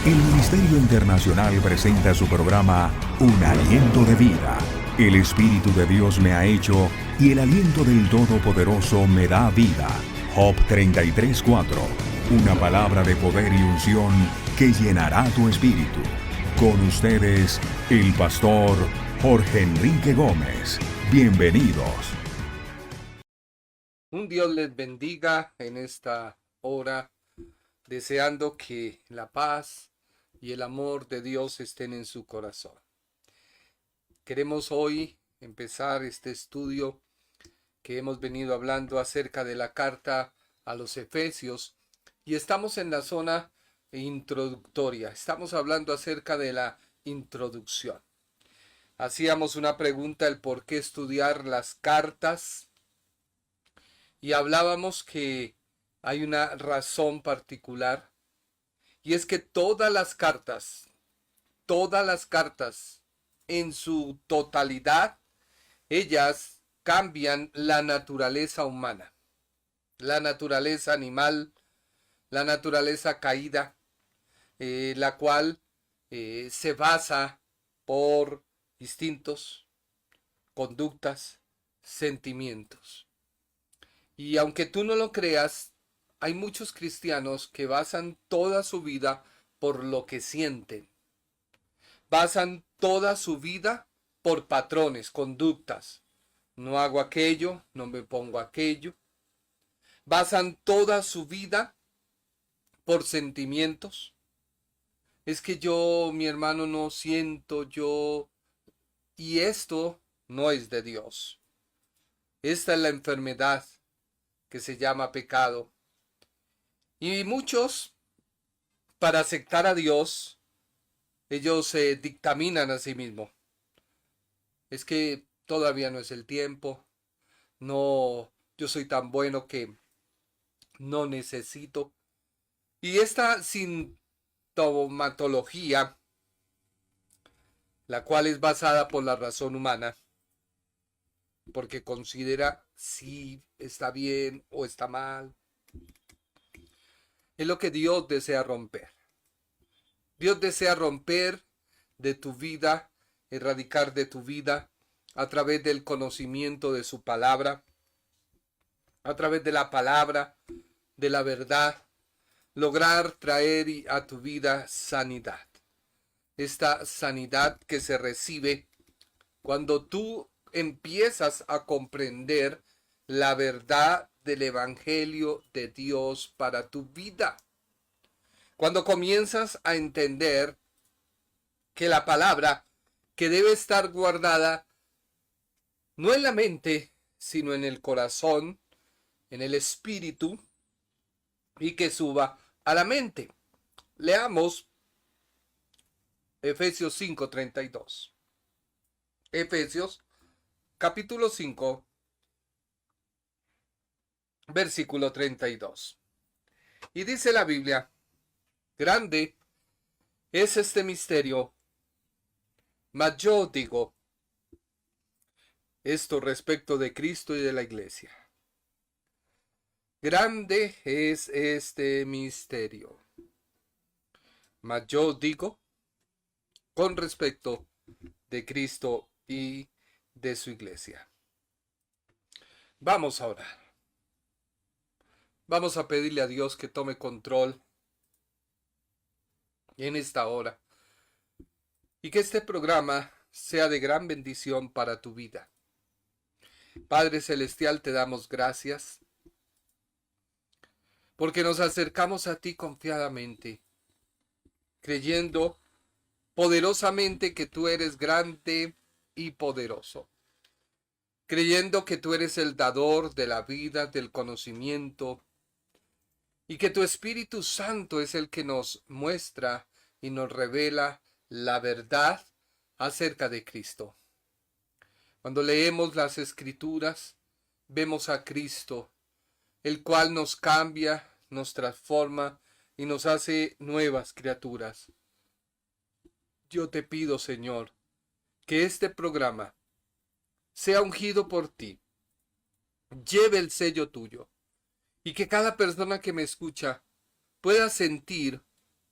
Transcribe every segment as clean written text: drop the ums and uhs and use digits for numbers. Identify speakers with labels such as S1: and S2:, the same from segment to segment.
S1: El Ministerio Internacional presenta su programa Un Aliento de Vida. El Espíritu de Dios me ha hecho y el aliento del Todopoderoso me da vida. Job 33:4. Una palabra de poder y unción que llenará tu espíritu. Con ustedes, el pastor Jorge Enrique Gómez. Bienvenidos.
S2: Un Dios les bendiga en esta hora, deseando que la paz y el amor de Dios estén en su corazón. Queremos hoy empezar este estudio que hemos venido hablando acerca de la carta a los Efesios y estamos en la zona introductoria. Estamos hablando acerca de la introducción. Hacíamos una pregunta, el por qué estudiar las cartas, y hablábamos que hay una razón particular, y es que todas las cartas en su totalidad, ellas cambian la naturaleza humana, la naturaleza animal, la naturaleza caída, la cual se basa por instintos, conductas, sentimientos. Y aunque tú no lo creas, hay muchos cristianos que basan toda su vida por lo que sienten. Basan toda su vida por patrones, conductas. No hago aquello, no me pongo aquello. Basan toda su vida por sentimientos. Es que yo, mi hermano, no siento yo. Y esto no es de Dios. Esta es la enfermedad que se llama pecado. Y muchos, para aceptar a Dios, ellos se dictaminan a sí mismos. Es que todavía no es el tiempo. No, yo soy tan bueno que no necesito. Y esta sintomatología, la cual es basada por la razón humana, porque considera si está bien o está mal, es lo que Dios desea romper. Dios desea romper de tu vida, erradicar de tu vida a través del conocimiento de su palabra, a través de la palabra, de la verdad, lograr traer a tu vida sanidad. Esta sanidad que se recibe cuando tú empiezas a comprender la verdad del Evangelio de Dios para tu vida. Cuando comienzas a entender que la palabra que debe estar guardada no en la mente, sino en el corazón, en el espíritu, y que suba a la mente. Leamos Efesios 5:32. Efesios capítulo 5, versículo 32. Y dice la Biblia: grande es este misterio, mas yo digo esto respecto de Cristo y de la iglesia. Grande es este misterio, mas yo digo con respecto de Cristo y de su iglesia. Vamos a orar. Vamos a pedirle a Dios que tome control en esta hora y que este programa sea de gran bendición para tu vida. Padre Celestial, te damos gracias porque nos acercamos a ti confiadamente, creyendo poderosamente que tú eres grande y poderoso, creyendo que tú eres el dador de la vida, del conocimiento, y que tu Espíritu Santo es el que nos muestra y nos revela la verdad acerca de Cristo. Cuando leemos las Escrituras, vemos a Cristo, el cual nos cambia, nos transforma y nos hace nuevas criaturas. Yo te pido, Señor, que este programa sea ungido por ti, lleve el sello tuyo, y que cada persona que me escucha pueda sentir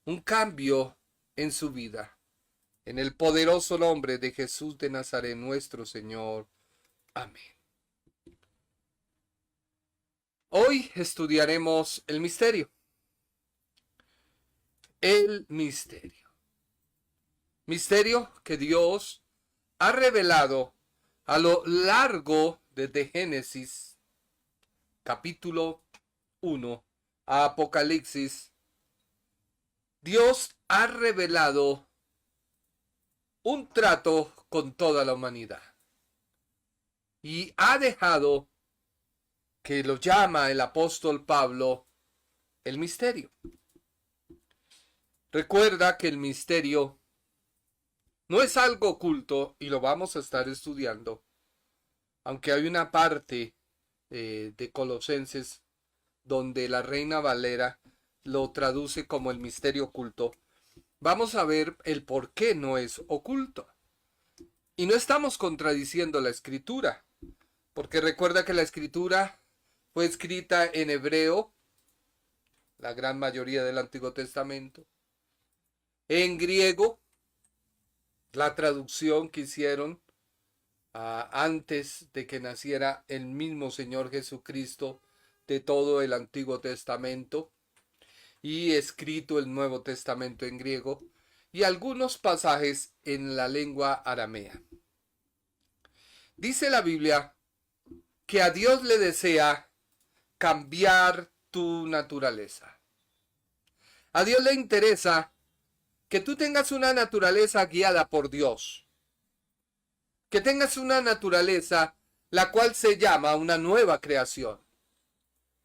S2: un cambio en su vida. En el poderoso nombre de Jesús de Nazaret, nuestro Señor. Amén. Hoy estudiaremos el misterio. El misterio. Misterio que Dios ha revelado a lo largo desde Génesis, capítulo 1, a Apocalipsis. Dios ha revelado un trato con toda la humanidad y ha dejado, que lo llama el apóstol Pablo, el misterio. Recuerda que el misterio no es algo oculto y lo vamos a estar estudiando, aunque hay una parte de Colosenses donde la Reina Valera lo traduce como el misterio oculto. Vamos a ver el por qué no es oculto. Y no estamos contradiciendo la escritura, porque recuerda que la escritura fue escrita en hebreo, la gran mayoría del Antiguo Testamento, en griego, la traducción que hicieron antes de que naciera el mismo Señor Jesucristo de todo el Antiguo Testamento, y escrito el Nuevo Testamento en griego, y algunos pasajes en la lengua aramea. Dice la Biblia que a Dios le desea cambiar tu naturaleza. A Dios le interesa que tú tengas una naturaleza guiada por Dios. Que tengas una naturaleza la cual se llama una nueva creación.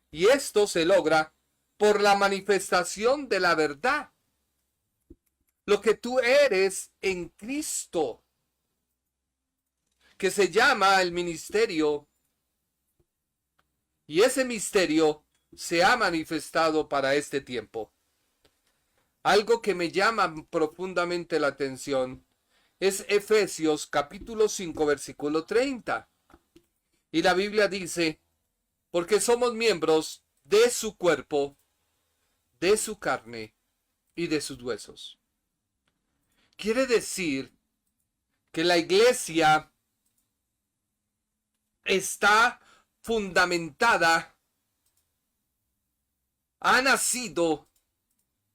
S2: Y esto se logra por la manifestación de la verdad. Lo que tú eres en Cristo, que se llama el misterio. Y ese misterio se ha manifestado para este tiempo. Algo que me llama profundamente la atención es Efesios capítulo 5 versículo 30. Y la Biblia dice, porque somos miembros de su cuerpo, de su carne y de sus huesos. Quiere decir que la iglesia está fundamentada, ha nacido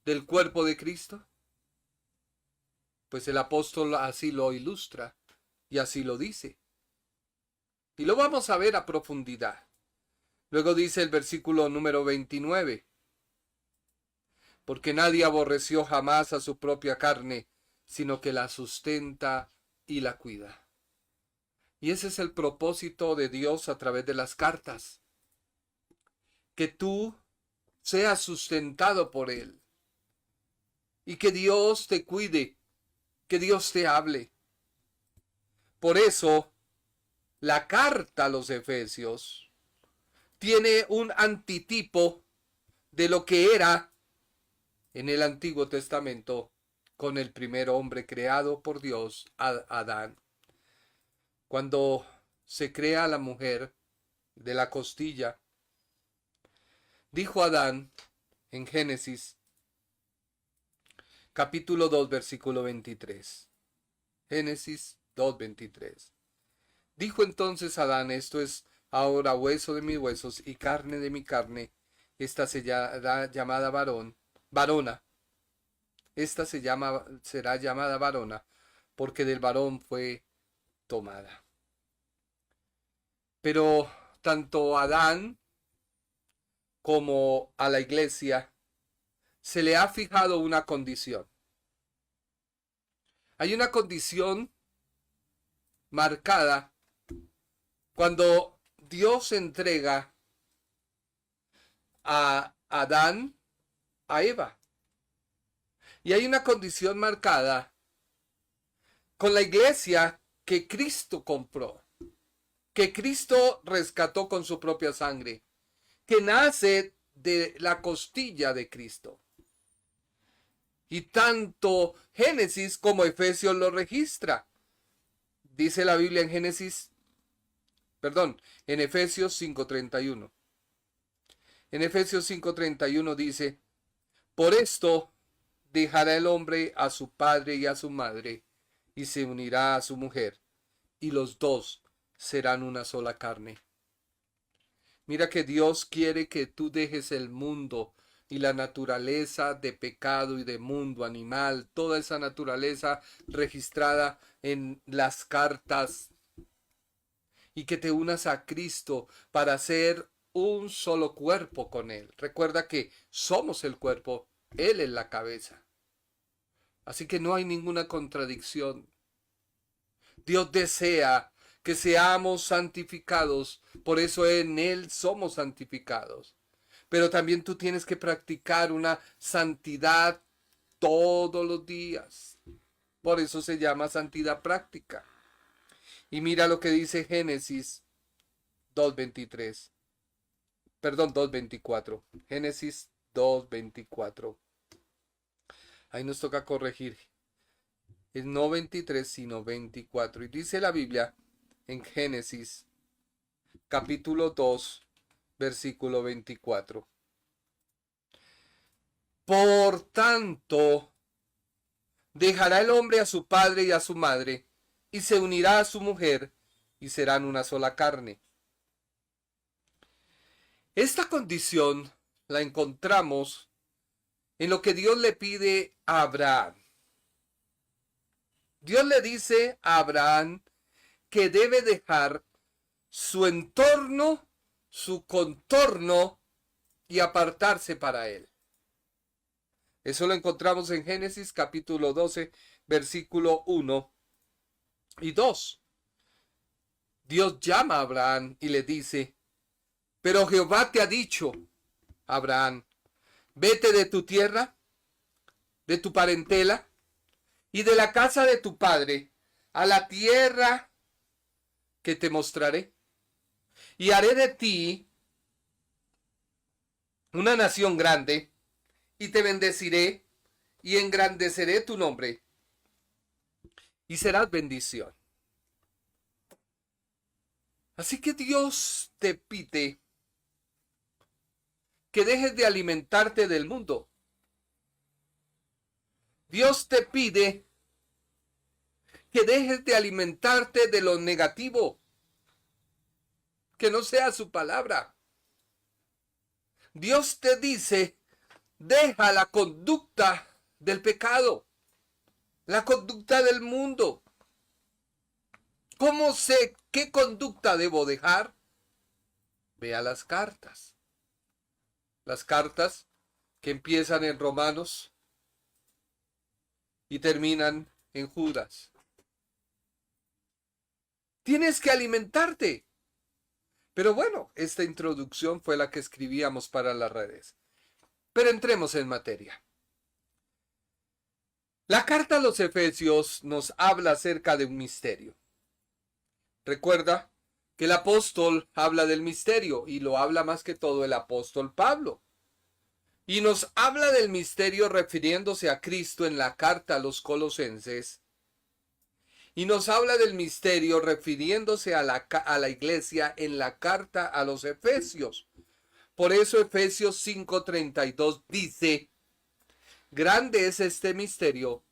S2: del cuerpo de Cristo. Pues el apóstol así lo ilustra y así lo dice. Y lo vamos a ver a profundidad. Luego dice el versículo número 29. Porque nadie aborreció jamás a su propia carne, sino que la sustenta y la cuida. Y ese es el propósito de Dios a través de las cartas. Que tú seas sustentado por Él. Y que Dios te cuide, que Dios te hable. Por eso, la carta a los Efesios tiene un antitipo de lo que era en el Antiguo Testamento con el primer hombre creado por Dios, Adán. Cuando se crea la mujer de la costilla, dijo Adán en Génesis capítulo 2 versículo 23. Génesis 2:23. Dijo entonces Adán, esto es ahora hueso de mis huesos y carne de mi carne, esta será llamada varona. Esta será llamada varona, porque del varón fue tomada. Pero tanto a Adán como a la iglesia se le ha fijado una condición. Hay una condición marcada cuando Dios entrega a Adán a Eva. Y hay una condición marcada con la iglesia que Cristo compró, que Cristo rescató con su propia sangre, que nace de la costilla de Cristo. Y tanto Génesis como Efesios lo registra. Dice la Biblia en en Efesios 5:31. En Efesios 5:31 dice, por esto dejará el hombre a su padre y a su madre, y se unirá a su mujer, y los dos serán una sola carne. Mira que Dios quiere que tú dejes el mundo y la naturaleza de pecado y de mundo animal, toda esa naturaleza registrada en las cartas, y que te unas a Cristo para ser un solo cuerpo con Él. Recuerda que somos el cuerpo, Él es la cabeza. Así que no hay ninguna contradicción. Dios desea que seamos santificados, por eso en Él somos santificados. Pero también tú tienes que practicar una santidad todos los días. Por eso se llama santidad práctica. Y mira lo que dice Génesis 2:23. Perdón, 2:24. Génesis 2:24. Ahí nos toca corregir. Es no 23, sino 24. Y dice la Biblia en Génesis capítulo 2, versículo 24. Por tanto, dejará el hombre a su padre y a su madre, y se unirá a su mujer, y serán una sola carne. Esta condición la encontramos en lo que Dios le pide a Abraham. Dios le dice a Abraham que debe dejar su entorno, su contorno y apartarse para él. Eso lo encontramos en Génesis capítulo 12, versículo 1 y 2. Dios llama a Abraham y le dice: pero Jehová te ha dicho, Abraham, vete de tu tierra, de tu parentela y de la casa de tu padre a la tierra que te mostraré, y haré de ti una nación grande, y te bendeciré y engrandeceré tu nombre, y serás bendición. Así que Dios te pide que dejes de alimentarte del mundo. Dios te pide que dejes de alimentarte de lo negativo, que no sea su palabra. Dios te dice: deja la conducta del pecado, la conducta del mundo. ¿Cómo sé qué conducta debo dejar? Vea las cartas. Las cartas que empiezan en Romanos y terminan en Judas. Tienes que alimentarte. Pero bueno, esta introducción fue la que escribíamos para las redes. Pero entremos en materia. La carta a los Efesios nos habla acerca de un misterio. Recuerda que el apóstol habla del misterio, y lo habla más que todo el apóstol Pablo. Y nos habla del misterio refiriéndose a Cristo en la carta a los Colosenses. Y nos habla del misterio refiriéndose a la iglesia en la carta a los Efesios. Por eso Efesios 5:32 dice: grande es este misterio,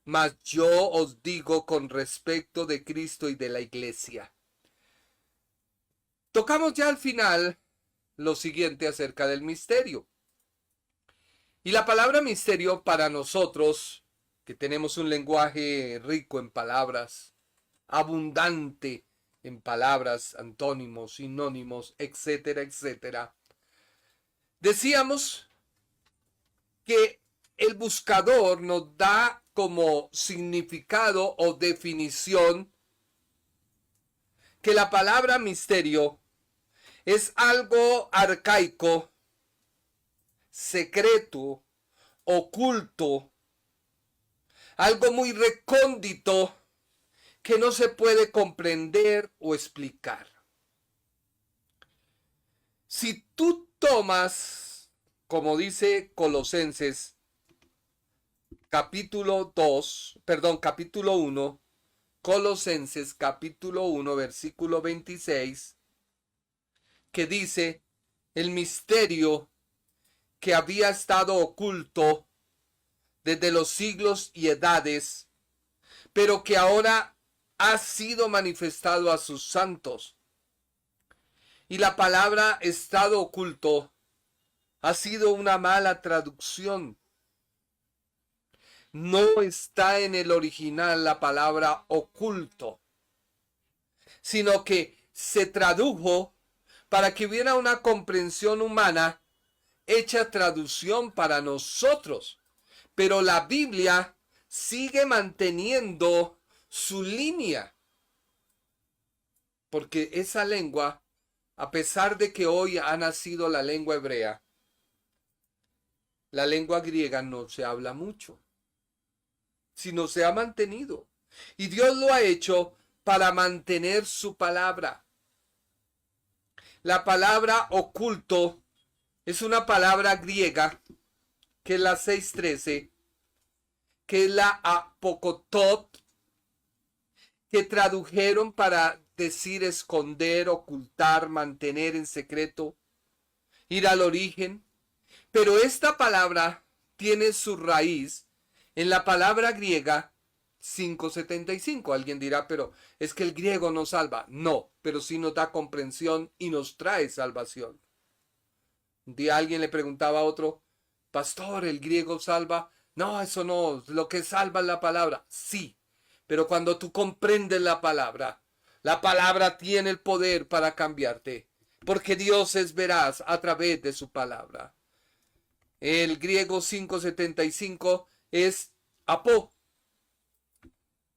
S2: mas yo os digo con respecto de Cristo y de la iglesia. Tocamos ya al final lo siguiente acerca del misterio. Y la palabra misterio para nosotros, que tenemos un lenguaje rico en palabras, abundante en palabras, antónimos, sinónimos, etcétera, etcétera, decíamos que el buscador nos da como significado o definición que la palabra misterio es algo arcaico, secreto, oculto, algo muy recóndito que no se puede comprender o explicar. Si tú tomas, como dice Colosenses, capítulo 1, Colosenses capítulo 1, versículo 26, que dice: el misterio que había estado oculto desde los siglos y edades, pero que ahora ha sido manifestado a sus santos. Y la palabra estado oculto ha sido una mala traducción. No está en el original la palabra oculto, sino que se tradujo para que hubiera una comprensión humana hecha traducción para nosotros. Pero la Biblia sigue manteniendo su línea, porque esa lengua, a pesar de que hoy ha nacido la lengua hebrea, la lengua griega no se habla mucho, sino se ha mantenido. Y Dios lo ha hecho para mantener su palabra. La palabra oculto es una palabra griega, que es la 613, que es la apokotot, que tradujeron para decir esconder, ocultar, mantener en secreto, ir al origen. Pero esta palabra tiene su raíz en la palabra griega 575. Alguien dirá, pero es que el griego no salva. No, pero sí nos da comprensión y nos trae salvación. Un día alguien le preguntaba a otro, pastor, ¿el griego salva? No, eso no, lo que salva es la palabra. Sí, pero cuando tú comprendes la palabra tiene el poder para cambiarte, porque Dios es veraz a través de su palabra. El griego 575 es apó.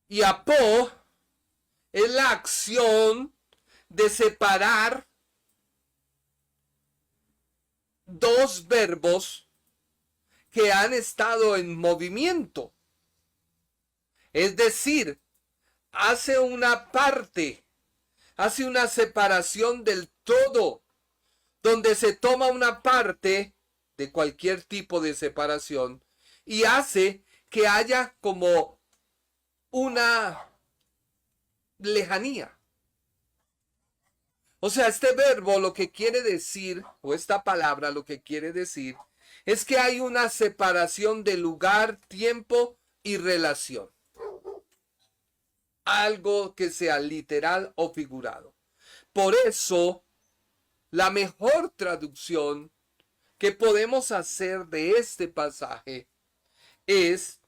S2: Y apó es la acción de separar dos verbos que han estado en movimiento. Es decir, hace una parte, hace una separación del todo, donde se toma una parte de cualquier tipo de separación y hace que haya como una lejanía. O sea, este verbo lo que quiere decir, o esta palabra lo que quiere decir, es que hay una separación de lugar, tiempo y relación. Algo que sea literal o figurado. Por eso, la mejor traducción que podemos hacer de este pasaje es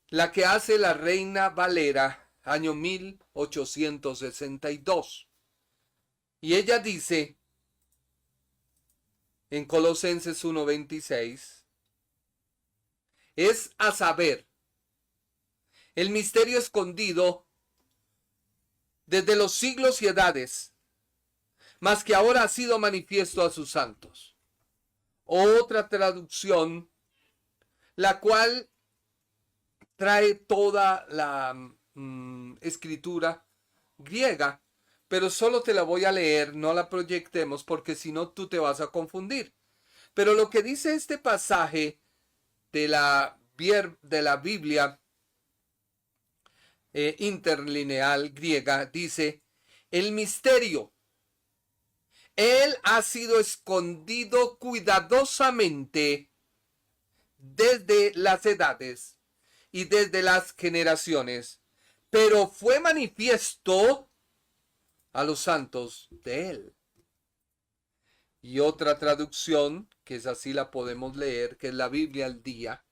S2: la que hace la Reina Valera, año 1862. Y ella dice en Colosenses 1:26, es a saber, el misterio escondido desde los siglos y edades, mas que ahora ha sido manifiesto a sus santos. Otra traducción, la cual trae toda la escritura griega, pero solo te la voy a leer, no la proyectemos porque si no tú te vas a confundir. Pero lo que dice este pasaje de la Biblia interlineal griega, dice, el misterio, él ha sido escondido cuidadosamente desde las edades y desde las generaciones, pero fue manifiesto a los santos de él. Y otra traducción, que es así la podemos leer, que es la Biblia al día,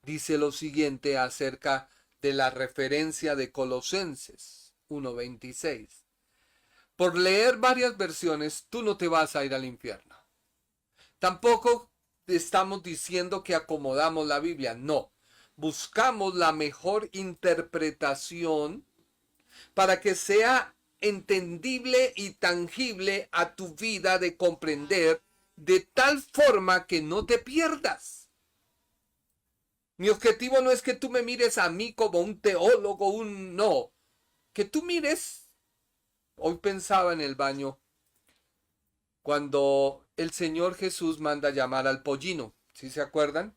S2: dice lo siguiente acerca de la referencia de Colosenses 1:26. Por leer varias versiones, tú no te vas a ir al infierno. Tampoco estamos diciendo que acomodamos la Biblia, no. Buscamos la mejor interpretación para que sea entendible y tangible a tu vida de comprender de tal forma que no te pierdas. Mi objetivo no es que tú me mires a mí como un teólogo, no. Que tú mires. Hoy pensaba en el baño cuando el Señor Jesús manda llamar al pollino. ¿Sí se acuerdan?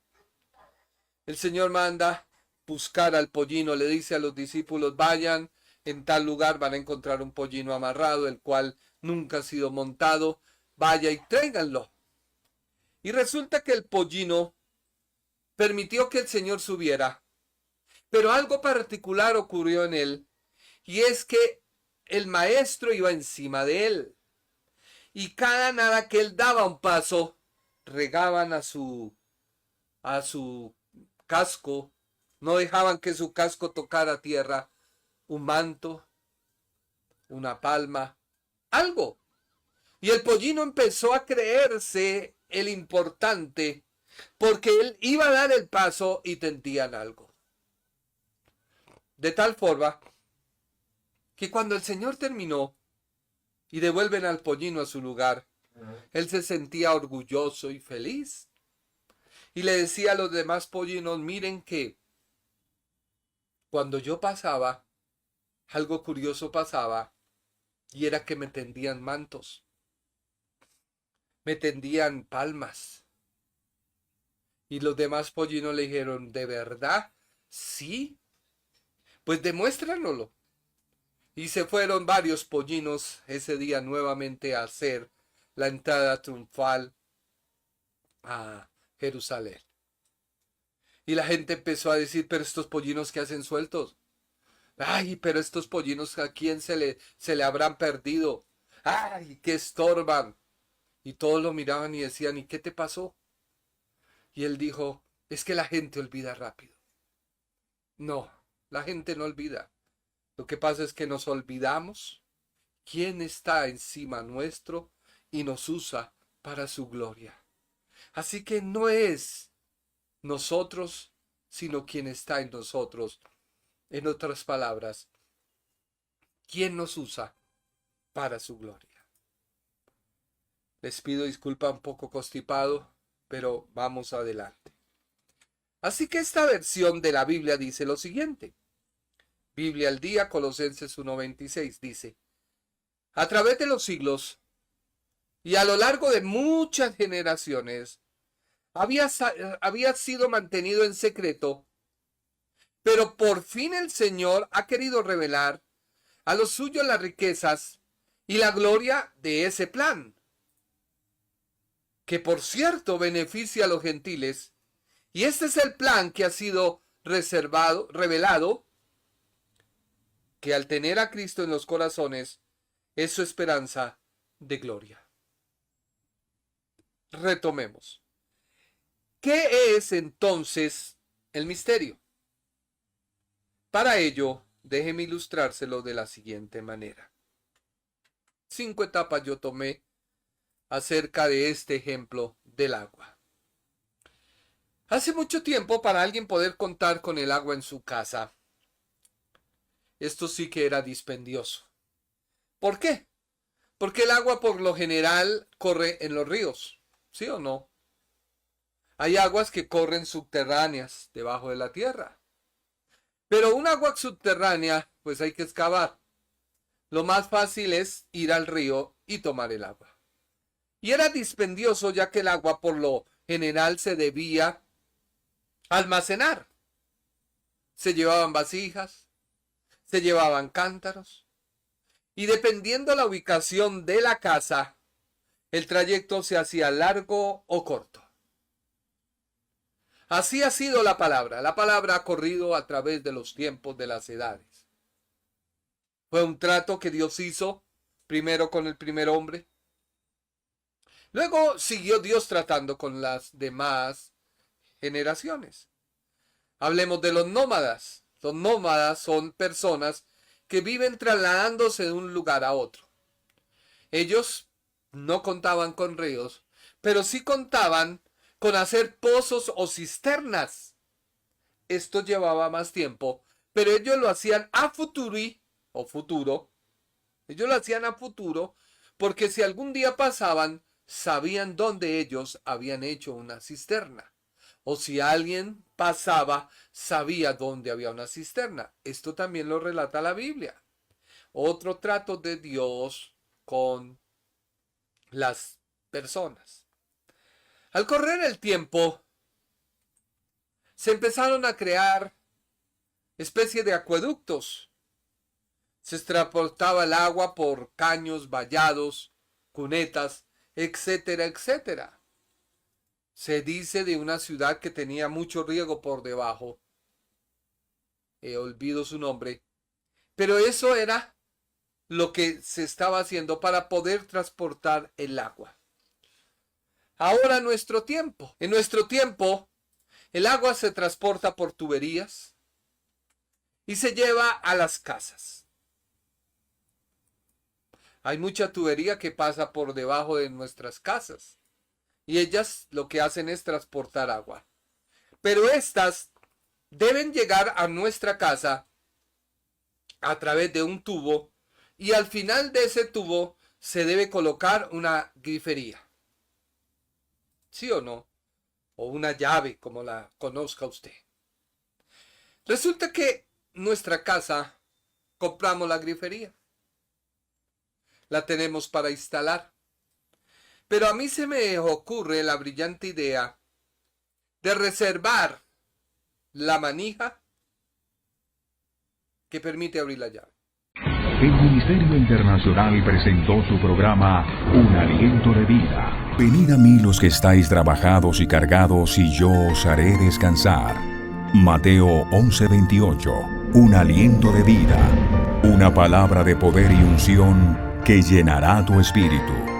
S2: El Señor manda buscar al pollino, le dice a los discípulos, vayan, en tal lugar van a encontrar un pollino amarrado, el cual nunca ha sido montado, vaya y tráiganlo. Y resulta que el pollino permitió que el Señor subiera, pero algo particular ocurrió en él, y es que el maestro iba encima de él, y cada nada que él daba un paso, regaban a su casco, no dejaban que su casco tocara tierra, un manto, una palma, algo. Y el pollino empezó a creerse el importante, porque él iba a dar el paso y tentían algo. De tal forma que cuando el Señor terminó y devuelven al pollino a su lugar, él se sentía orgulloso y feliz. Y le decía a los demás pollinos, miren que cuando yo pasaba, algo curioso pasaba, y era que me tendían mantos, me tendían palmas. Y los demás pollinos le dijeron, ¿de verdad? Sí, pues demuéstranoslo. Y se fueron varios pollinos ese día nuevamente a hacer la entrada triunfal a Jerusalén. Y la gente empezó a decir, pero estos pollinos que hacen sueltos. Ay, pero estos pollinos a quién se le habrán perdido. Ay, que estorban. Y todos lo miraban y decían, ¿y qué te pasó? Y él dijo, es que la gente olvida rápido. No, la gente no olvida. Lo que pasa es que nos olvidamos quién está encima nuestro y nos usa para su gloria. Así que no es nosotros, sino quien está en nosotros. En otras palabras, quién nos usa para su gloria. Les pido disculpa un poco constipado, pero vamos adelante. Así que esta versión de la Biblia dice lo siguiente. Biblia al día, Colosenses 1:26, dice, a través de los siglos y a lo largo de muchas generaciones, había sido mantenido en secreto, pero por fin el Señor ha querido revelar a los suyos las riquezas y la gloria de ese plan, que por cierto beneficia a los gentiles, y este es el plan que ha sido revelado, que al tener a Cristo en los corazones es su esperanza de gloria. Retomemos. ¿Qué es entonces el misterio? Para ello, déjeme ilustrárselo de la siguiente manera. 5 etapas yo tomé acerca de este ejemplo del agua. Hace mucho tiempo, para alguien poder contar con el agua en su casa, esto sí que era dispendioso. ¿Por qué? Porque el agua por lo general corre en los ríos, ¿sí o no? Hay aguas que corren subterráneas, debajo de la tierra. Pero un agua subterránea, pues hay que excavar. Lo más fácil es ir al río y tomar el agua. Y era dispendioso ya que el agua por lo general se debía almacenar. Se llevaban vasijas, se llevaban cántaros, y dependiendo la ubicación de la casa, el trayecto se hacía largo o corto. Así ha sido la palabra. La palabra ha corrido a través de los tiempos de las edades. Fue un trato que Dios hizo primero con el primer hombre. Luego siguió Dios tratando con las demás generaciones. Hablemos de los nómadas. Los nómadas son personas que viven trasladándose de un lugar a otro. Ellos no contaban con ríos, pero sí contaban con hacer pozos o cisternas. Esto llevaba más tiempo, pero ellos lo hacían a futuri o futuro. Ellos lo hacían a futuro porque si algún día pasaban, sabían dónde ellos habían hecho una cisterna. O si alguien pasaba, sabía dónde había una cisterna. Esto también lo relata la Biblia. Otro trato de Dios con las personas. Al correr el tiempo, se empezaron a crear especies de acueductos. Se transportaba el agua por caños, vallados, cunetas, etcétera, etcétera. Se dice de una ciudad que tenía mucho riego por debajo. Olvido su nombre. Pero eso era lo que se estaba haciendo para poder transportar el agua. Ahora en nuestro tiempo, el agua se transporta por tuberías y se lleva a las casas. Hay mucha tubería que pasa por debajo de nuestras casas y ellas lo que hacen es transportar agua. Pero estas deben llegar a nuestra casa a través de un tubo y al final de ese tubo se debe colocar una grifería. ¿Sí o no? O una llave, como la conozca usted. Resulta que nuestra casa compramos la grifería. La tenemos para instalar. Pero a mí se me ocurre la brillante idea de reservar la manija que permite abrir la llave.
S1: El Ministerio Internacional presentó su programa Un Aliento de Vida. Venid a mí los que estáis trabajados y cargados, y yo os haré descansar. Mateo 11:28. Un aliento de vida. Una palabra de poder y unción que llenará tu espíritu.